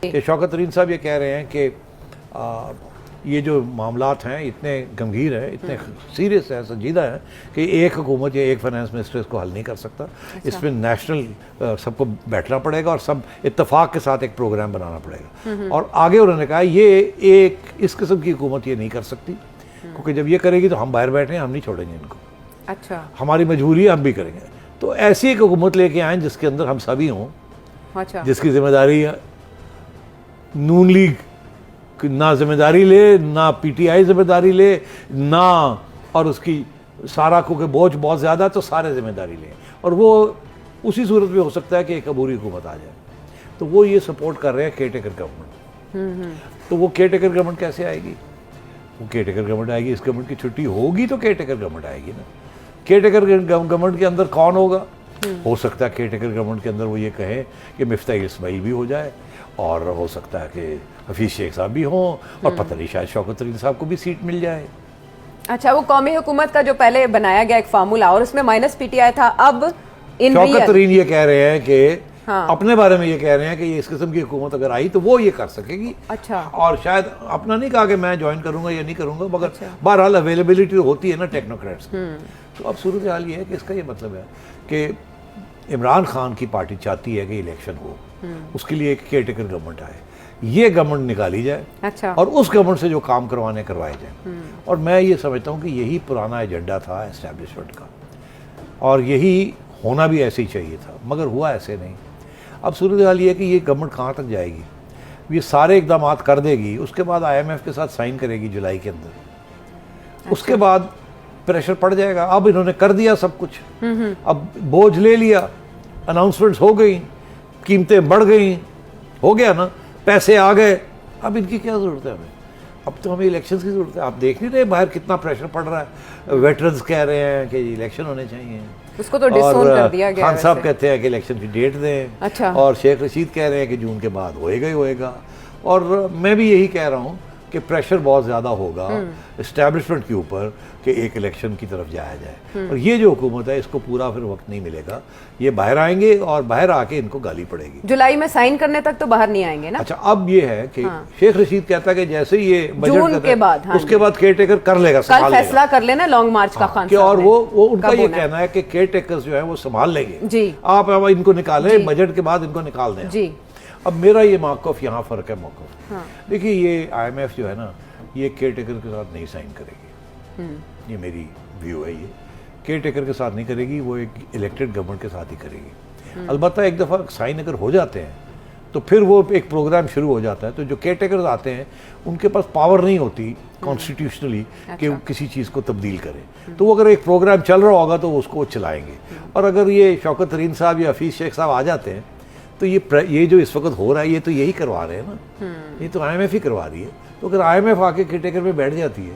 کہ شوکت ترین صاحب یہ کہہ رہے ہیں کہ یہ جو معاملات ہیں اتنے گمبھیر ہیں، اتنے سیریس ہیں، سنجیدہ ہیں کہ ایک حکومت یا ایک فائنانس منسٹر اس کو حل نہیں کر سکتا. اس میں نیشنل سب کو بیٹھنا پڑے گا اور سب اتفاق کے ساتھ ایک پروگرام بنانا پڑے گا. اور آگے انہوں نے کہا یہ ایک اس قسم کی حکومت یہ نہیں کر سکتی، کیونکہ جب یہ کرے گی تو ہم باہر بیٹھے ہیں، ہم نہیں چھوڑیں گے ان کو. اچھا، ہماری مجبوری ہے، ہم بھی کریں گے. تو ایسی ایک حکومت لے کے آئیں جس کے اندر ہم سبھی ہوں، جس کی ذمہ داری ہے نون لیگ نہ ذمہ داری لے، نہ پی ٹی آئی ذمہ داری لے، نہ اور اس کی سارا کیونکہ بوجھ بہت زیادہ تو سارے ذمہ داری لیں. اور وہ اسی صورت میں ہو سکتا ہے کہ ایک عبوری حکومت آ جائے. تو وہ یہ سپورٹ کر رہے ہیں کیئر ٹیکر گورنمنٹ. تو وہ کیئر ٹیکر گورنمنٹ کیسے آئے گی؟ وہ کیئر ٹیکر گورنمنٹ آئے گی، اس گورنمنٹ کی چھٹی ہوگی تو کیئر ٹیکر گورنمنٹ آئے گی نا. کیئر ٹیکر گورنمنٹ کے اندر کون ہوگا؟ ہو سکتا ہے کیئر ٹیکر گورنمنٹ کے اندر وہ یہ کہیں کہ مفتاح اسماعیل بھی ہو جائے، اور ہو سکتا ہے کہ حفیظ شیخ صاحب بھی ہوں، اور پتہ نہیں شاید شوکت ترین صاحب کو بھی سیٹ مل جائے. اچھا، وہ قومی حکومت کا جو پہلے بنایا گیا ایک فارمولا اور اس میں مائنس پی ٹی آئی تھا، اب شوکت ترین یہ کہہ رہے ہیں کہ اپنے بارے میں یہ کہہ رہے ہیں کہ اس قسم کی حکومت اگر آئی تو وہ یہ کر سکے گی. اچھا، اور شاید اپنا نہیں کہا کہ میں جوائن کروں گا یا نہیں کروں گا، مگر بہرحال اویلیبلٹی ہوتی ہے نا ٹیکنوکریٹس. تو اب صورتحال یہ ہے کہ اس کا یہ مطلب ہے کہ عمران خان کی پارٹی چاہتی ہے کہ الیکشن ہو، اس کے لیے ایک کیئر ٹیکر گورنمنٹ آئے، یہ گورنمنٹ نکالی جائے اور اس گورنمنٹ سے جو کام کروانے کروائے جائیں. اور میں یہ سمجھتا ہوں کہ یہی پرانا ایجنڈا تھا اسٹیبلشمنٹ کا، اور یہی ہونا بھی ایسے ہی چاہیے تھا، مگر ہوا ایسے نہیں. اب صورتحال یہ ہے کہ یہ گورنمنٹ کہاں تک جائے گی؟ یہ سارے اقدامات کر دے گی، اس کے بعد آئی ایم ایف کے ساتھ سائن کرے گی جولائی کے اندر. اس کے بعد پریشر پڑ جائے گا. اب انہوں نے کر دیا سب کچھ، اب بوجھ لے لیا، اناؤنسمنٹس ہو گئیں، قیمتیں بڑھ گئیں، ہو گیا نا، پیسے آ گئے. اب ان کی کیا ضرورت ہے ہمیں؟ اب تو ہمیں الیکشنز کی ضرورت ہے. آپ دیکھ نہیں رہے باہر کتنا پریشر پڑ رہا ہے. ویٹرنز کہہ رہے ہیں کہ الیکشن ہونے چاہیے، اس کو تو ڈسون کر دیا گیا. خان صاحب کہتے ہیں کہ الیکشن کی ڈیٹ دیں. اور شیخ رشید کہہ رہے ہیں کہ جون کے بعد ہوئے گا ہی ہوئے گا. اور میں بھی یہی کہہ رہا ہوں کہ پریشر بہت زیادہ ہوگا اسٹیبلشمنٹ کے اوپر کہ ایک الیکشن کی طرف جایا جائے. اور یہ جو حکومت ہے اس کو پورا پھر وقت نہیں ملے گا. یہ باہر آئیں گے اور باہر آ کے ان کو گالی پڑے گی. جولائی میں سائن کرنے تک تو باہر نہیں آئیں گے نا. اچھا، اب یہ ہے کہ شیخ رشید کہتا ہے کہ جیسے ہی یہ جون کے بعد، اس کے بعد کیئر ٹیکر کر لے گا، کل فیصلہ کر لینا لانگ مارچ کا. خان اور وہ ان کا یہ کہنا ہے کہ کیئر ٹیکرز جو ہیں وہ سنبھال لیں گے. جی، آپ ان کو نکالیں، بجٹ کے بعد ان کو نکال دیں. جی، اب میرا یہ موقف یہاں فرق ہے موقف. دیکھیے یہ آئی ایم ایف جو ہے نا یہ کیئر ٹیکر کے ساتھ نہیں سائن کرے گی. یہ میری ویو ہے. یہ کیئر ٹیکر کے ساتھ نہیں کرے گی، وہ ایک الیکٹڈ گورنمنٹ کے ساتھ ہی کرے گی. البتہ ایک دفعہ سائن اگر ہو جاتے ہیں تو پھر وہ ایک پروگرام شروع ہو جاتا ہے. تو جو کیئر ٹیکرز آتے ہیں ان کے پاس پاور نہیں ہوتی کانسٹیٹیوشنلی کہ وہ کسی چیز کو تبدیل کرے. تو وہ اگر ایک پروگرام چل رہا ہوگا تو اس کو وہ چلائیں گے. اور اگر یہ شوکت ترین صاحب یا حفیظ شیخ صاحب آ جاتے ہیں تو یہ جو اس وقت ہو رہا ہے یہ تو یہی کروا رہے ہیں نا. یہ تو آئی ایم ایف ہی کروا رہی ہے. تو اگر آئی ایم ایف آ کے کیئر ٹیکر میں بیٹھ جاتی ہے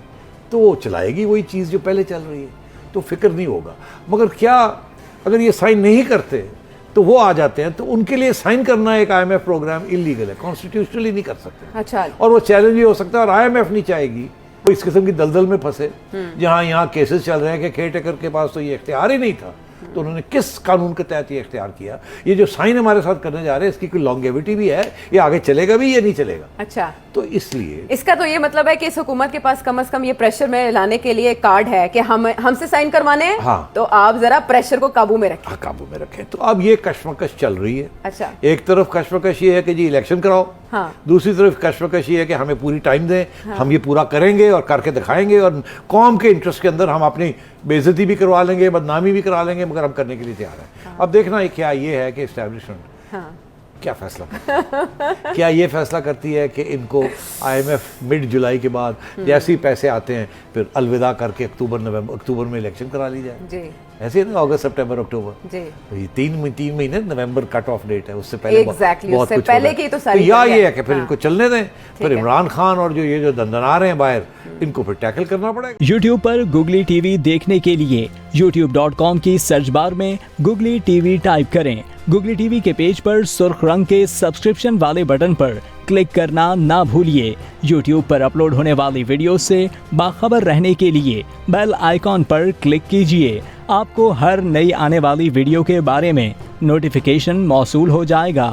تو وہ چلائے گی وہی چیز جو پہلے چل رہی ہے. تو فکر نہیں ہوگا. مگر کیا اگر یہ سائن نہیں کرتے تو وہ آ جاتے ہیں تو ان کے لیے سائن کرنا ایک I M F programme illegal ہے، کانسٹیٹیوشنلی نہیں کر سکتے. اچھا، اور وہ چیلنج بھی ہو سکتا ہے. اور آئی ایم ایف نہیں چاہے گی وہ اس قسم کی دلدل میں پھنسے جہاں یہاں کیسز چل رہے ہیں کہ کیئر ٹیکر کے پاس تو یہ اختیار ہی نہیں تھا. تو انہوں نے کس قانون کے تحت یہ اختیار کیا؟ یہ جو سائن ہمارے ساتھ کرنے جا رہے ہیں اس کی کوئی لانگیوٹی بھی ہے؟ یہ آگے چلے گا بھی یا نہیں چلے گا؟ اچھا، تو اس لیے اس کا تو یہ مطلب ہے کہ اس حکومت کے پاس کم از کم یہ پریشر میں لانے کے لیے کارڈ ہے کہ ہم سے سائن کروانے ہیں. تو آپ ذرا پریشر کو قابو میں رکھیں. قابو میں رکھیں. تو اب یہ کشمکش چل رہی ہے. اچھا، ایک طرف کشمکش یہ ہے کہ جی الیکشن کراؤ، دوسری طرف کشمکش یہ ہے کہ ہمیں پوری ٹائم دیں، ہم یہ پورا کریں گے اور کر کے دکھائیں گے، اور قوم کے انٹرسٹ کے اندر ہم اپنی بے عزتی بھی کروا لیں گے، بدنامی بھی کروا لیں گے، مگر ہم کرنے کے لیے تیار ہیں. اب دیکھنا کیا یہ ہے کہ اسٹیبلشمنٹ کیا فیصلہ کیا یہ فیصلہ کرتی ہے کہ ان کو آئی ایم ایف مڈ جولائی کے بعد جیسے ہی پیسے آتے ہیں پھر الوداع کر کے اکتوبر میں الیکشن کرا لی جائے. ایسے نا اگست سپٹمبر اکتوبر یہ تین مہینے نومبر کٹ آف ڈیٹ ہے. اس سے پہلے بہت کچھ یا یہ ہے کہ پھر ان کو چلنے دیں. پھر عمران خان اور یہ جو دندنا رہے ہیں باہر ان کو پھر ٹیکل کرنا پڑے گا. یوٹیوب پر گوگلی ٹی وی دیکھنے کے لیے youtube.com کی سرچ بار میں گوگلی ٹی وی ٹائپ کریں. گوگلی ٹی وی کے پیج پر سرخ رنگ کے سبسکرپشن والے بٹن پر کلک کرنا نہ بھولیے. یوٹیوب پر اپلوڈ ہونے والی ویڈیو سے باخبر رہنے کے لیے بیل آئیکن پر کلک کیجیے. آپ کو ہر نئی آنے والی ویڈیو کے بارے میں نوٹیفیکیشن موصول ہو جائے گا.